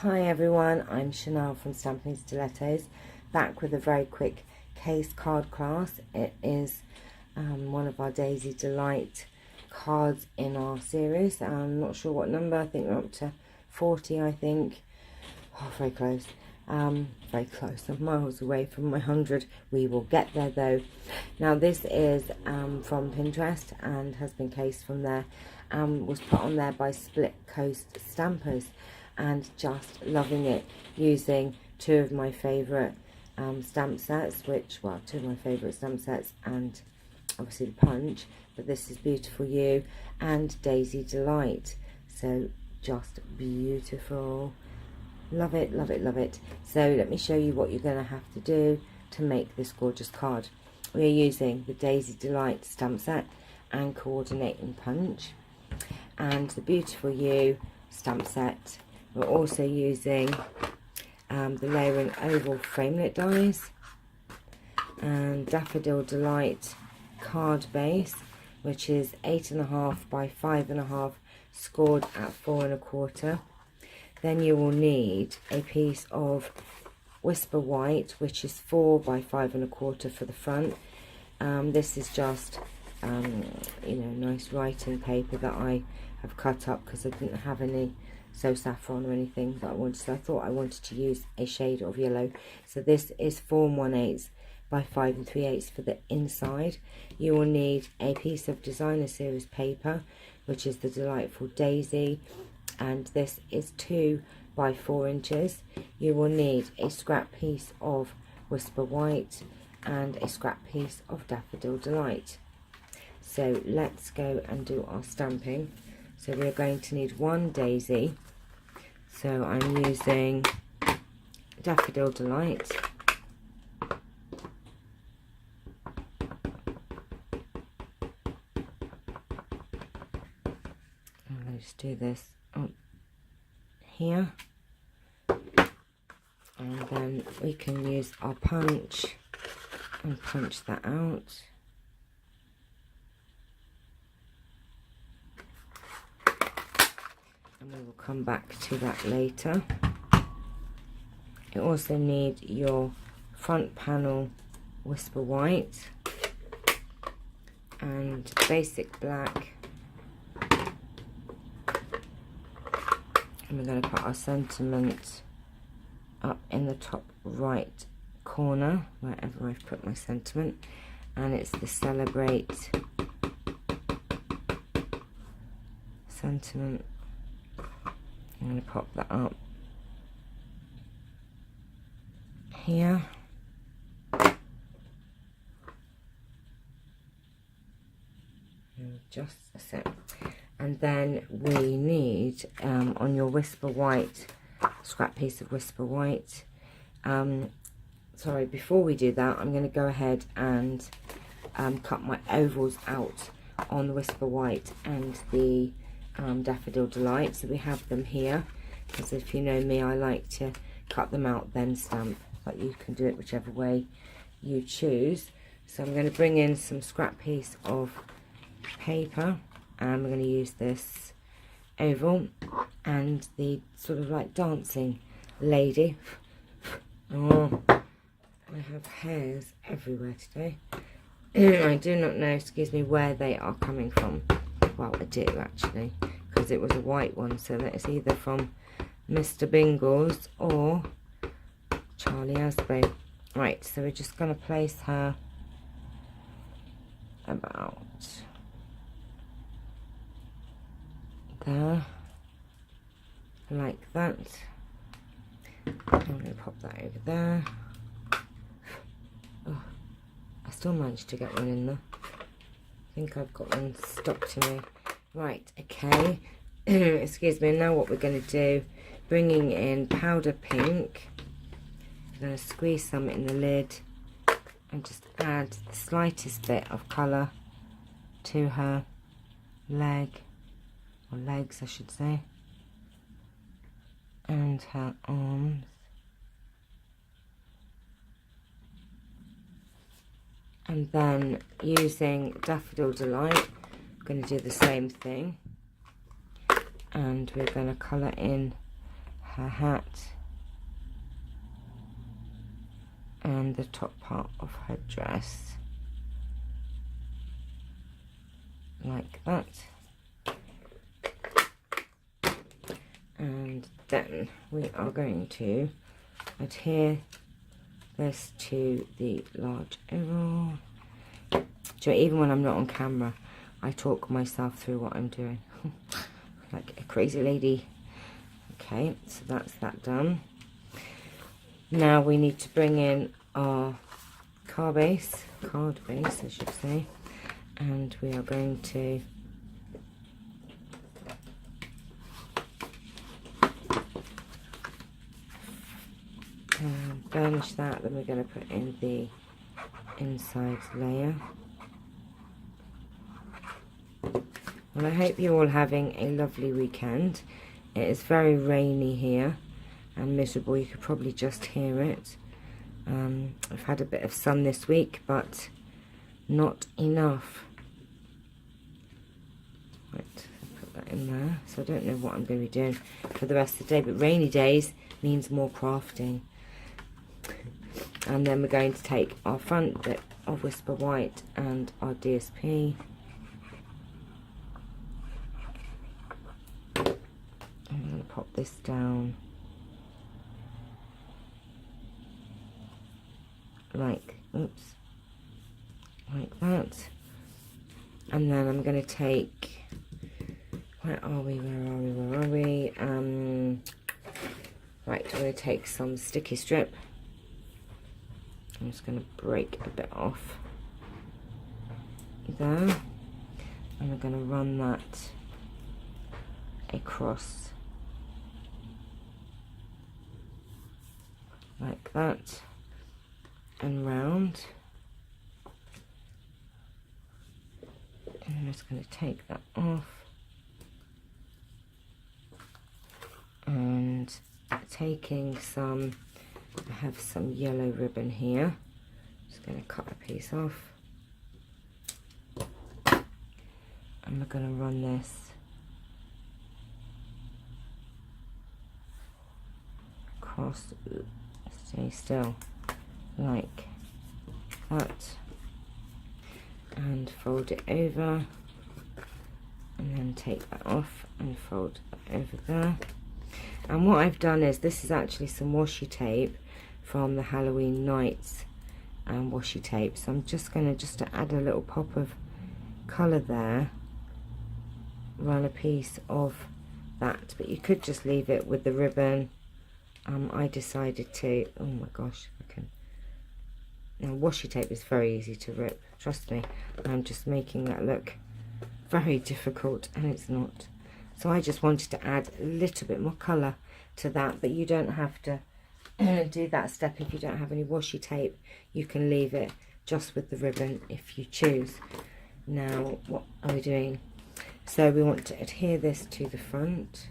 Hi everyone, I'm Chanel from Stampin' Stilettos, back with a very quick case card class. It is one of our Daisy Delight cards in our series. I'm not sure what number, I think we're up to 40, I think. Oh, very close. Very close. I'm miles away from my 100. We will get there though. Now this is from Pinterest and has been cased from there. Was put on there by Split Coast Stampers, and just loving it, using two of my favourite stamp sets, two of my favourite stamp sets, and obviously the Punch, but this is Beautiful You and Daisy Delight. So just beautiful. Love it, love it, love it. So let me show you what you're going to have to do to make this gorgeous card. We're using the Daisy Delight stamp set and Coordinating Punch, and the Beautiful You stamp set. We're also using the Layering Oval Framelit dies and Daffodil Delight card base, which is 8.5 by 5.5, scored at 4 1/4. Then you will need a piece of Whisper White, which is 4 by 5 1/4 for the front. This is just nice writing paper that I have cut up because I didn't have any saffron or anything that I wanted, so I thought I wanted to use a shade of yellow. So this is 4 1/8 by 5 3/8 for the inside. You will need a piece of Designer Series paper, which is the Delightful Daisy, and this is 2 by 4 inches. You will need a scrap piece of Whisper White and a scrap piece of Daffodil Delight. So let's go and do our stamping. So we're going to need one daisy. So I'm using Daffodil Delight. I'm going to just do this up here. And then we can use our punch and punch that out. And we will come back to that later. You also need your front panel Whisper White and basic black. And we're going to put our sentiment up in the top right corner, wherever I've put my sentiment. And it's the Celebrate sentiment. I'm going to pop that up here. Just a sec. And then we need, on your Whisper White, scrap piece of Whisper White. Sorry, before we do that, I'm going to go ahead and cut my ovals out on the Whisper White and the Daffodil Delight. So we have them here, because if you know me, I like to cut them out then stamp, but you can do it whichever way you choose. So I'm going to bring in some scrap piece of paper, and we're going to use this oval and the sort of like dancing lady. Oh, I have hairs everywhere today. I do not know, excuse me, where they are coming from. Well, I do actually, because it was a white one, so that is either from Mr. Bingles or Charlie Asbo. Right, so we're just going to place her about there, like that. I'm going to pop that over there. Oh, I still managed to get one in there. I think I've got one stuck to me. Right, okay. Excuse me. Now what we're going to do, bringing in powder pink. We're going to squeeze some in the lid and just add the slightest bit of colour to her leg, or legs I should say, and her arms. And then using Daffodil Delight, I'm going to do the same thing, and we're going to colour in her hat and the top part of her dress, like that. And then we are going to adhere this to the large oval. So even when I'm not on camera, I talk myself through what I'm doing like a crazy lady. Okay, so that's that done. Now we need to bring in our card base I should say, and we are going to burnish that. Then we're going to put in the inside layer. Well, I hope you're all having a lovely weekend. It is very rainy here and miserable. You could probably just hear it. I've had a bit of sun this week, but not enough. Right, put that in there. So I don't know what I'm going to be doing for the rest of the day, but rainy days means more crafting. And then we're going to take our front bit of Whisper White and our DSP. I'm going to pop this down like that. And then I'm going to take, where are we? Right, I'm going to take some sticky strip. I'm just going to break a bit off there, and I'm going to run that across like that and round. And I'm just going to take that off and taking some, I have some yellow ribbon here. Just going to cut a piece off, and we're going to run this across, stay still, like that, and fold it over, and then take that off and fold that over there. And what I've done is, this is actually some washi tape from the Halloween Nights washi tape. So I'm just going to, just to add a little pop of colour there, run a piece of that. But you could just leave it with the ribbon. I decided to, oh my gosh, I can. Now washi tape is very easy to rip, trust me. I'm just making that look very difficult, and it's not. So I just wanted to add a little bit more colour to that, but you don't have to do that step if you don't have any washi tape. You can leave it just with the ribbon if you choose. Now, what are we doing? So we want to adhere this to the front.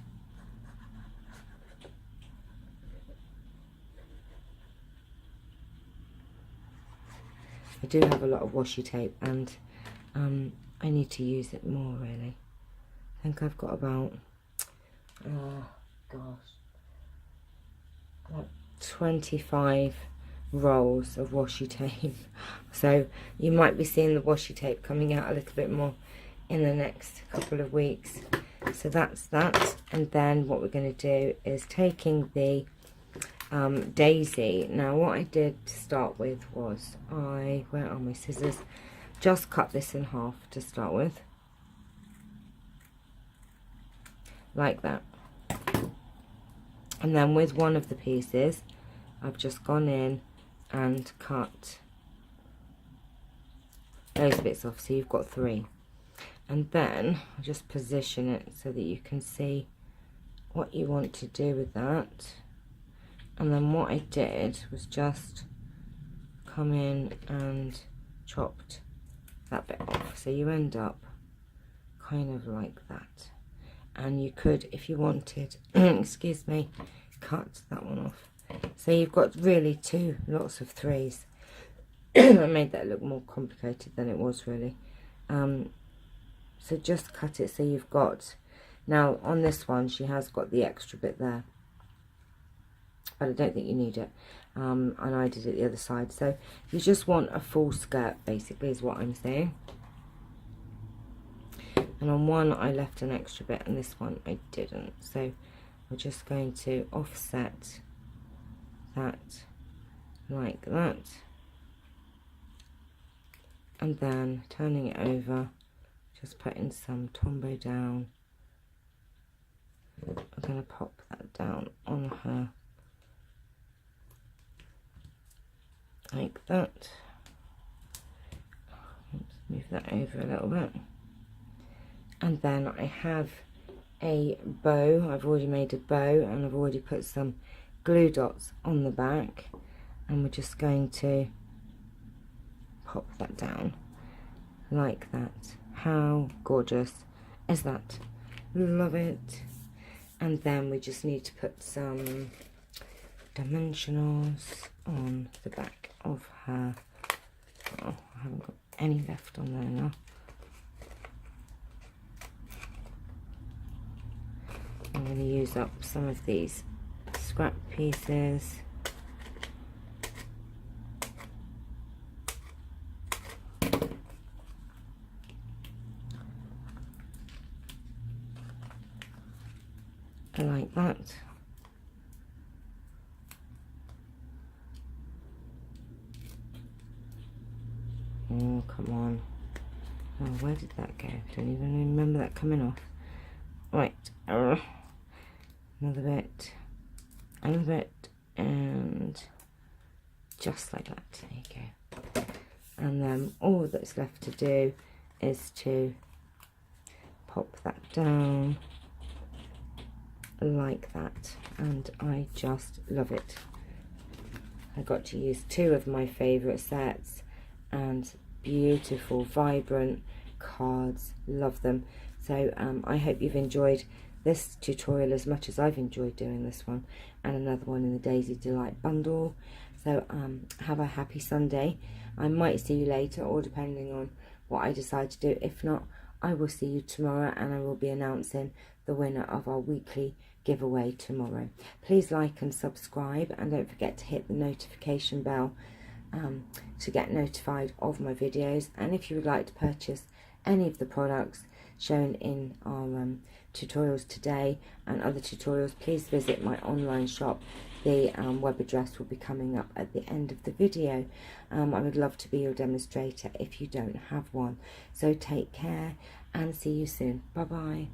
I do have a lot of washi tape, and I need to use it more, really. I think I've got about, oh gosh, like 25 rolls of washi tape. So you might be seeing the washi tape coming out a little bit more in the next couple of weeks. So that's that. And then what we're going to do is taking the daisy. Now what I did to start with was, where are my scissors? Just cut this in half to start with. Like that. And then with one of the pieces, I've just gone in and cut those bits off, so you've got 3. And then I'll just position it so that you can see what you want to do with that. And then what I did was just come in and chopped that bit off, so you end up kind of like that. And you could, if you wanted, excuse me, cut that one off. So you've got really lots of 3s. I made that look more complicated than it was, really. So just cut it so you've got, now on this one she has got the extra bit there. but I don't think you need it. And I did it the other side. So you just want a full skirt, basically, is what I'm saying. And on one I left an extra bit, and this one I didn't. So we're just going to offset that like that, and then turning it over, just putting some Tombow down. I'm going to pop that down on her like that. Let's move that over a little bit. And then I have a bow. I've already made a bow, and I've already put some glue dots on the back, and we're just going to pop that down like that. How gorgeous is that? Love it. And then we just need to put some dimensionals on the back of her. Oh, I haven't got any left on there now. I'm going to use up some of these scrap pieces. Like that. Oh, come on. Oh, where did that go? Don't even remember that coming off. Right. Another bit. Another bit. And just like that. There you go. And then all that's left to do is to pop that down like that, and I just love it. I got to use two of my favourite sets, and beautiful vibrant cards, love them. So I hope you've enjoyed this tutorial as much as I've enjoyed doing this one, and another one in the Daisy Delight bundle. So have a happy Sunday. I might see you later, or depending on what I decide to do. If not, I will see you tomorrow, and I will be announcing the winner of our weekly giveaway tomorrow. Please like and subscribe, and don't forget to hit the notification bell to get notified of my videos. And if you would like to purchase any of the products shown in our tutorials today and other tutorials, please visit my online shop. The web address will be coming up at the end of the video. I would love to be your demonstrator if you don't have one. So take care and see you soon. Bye bye.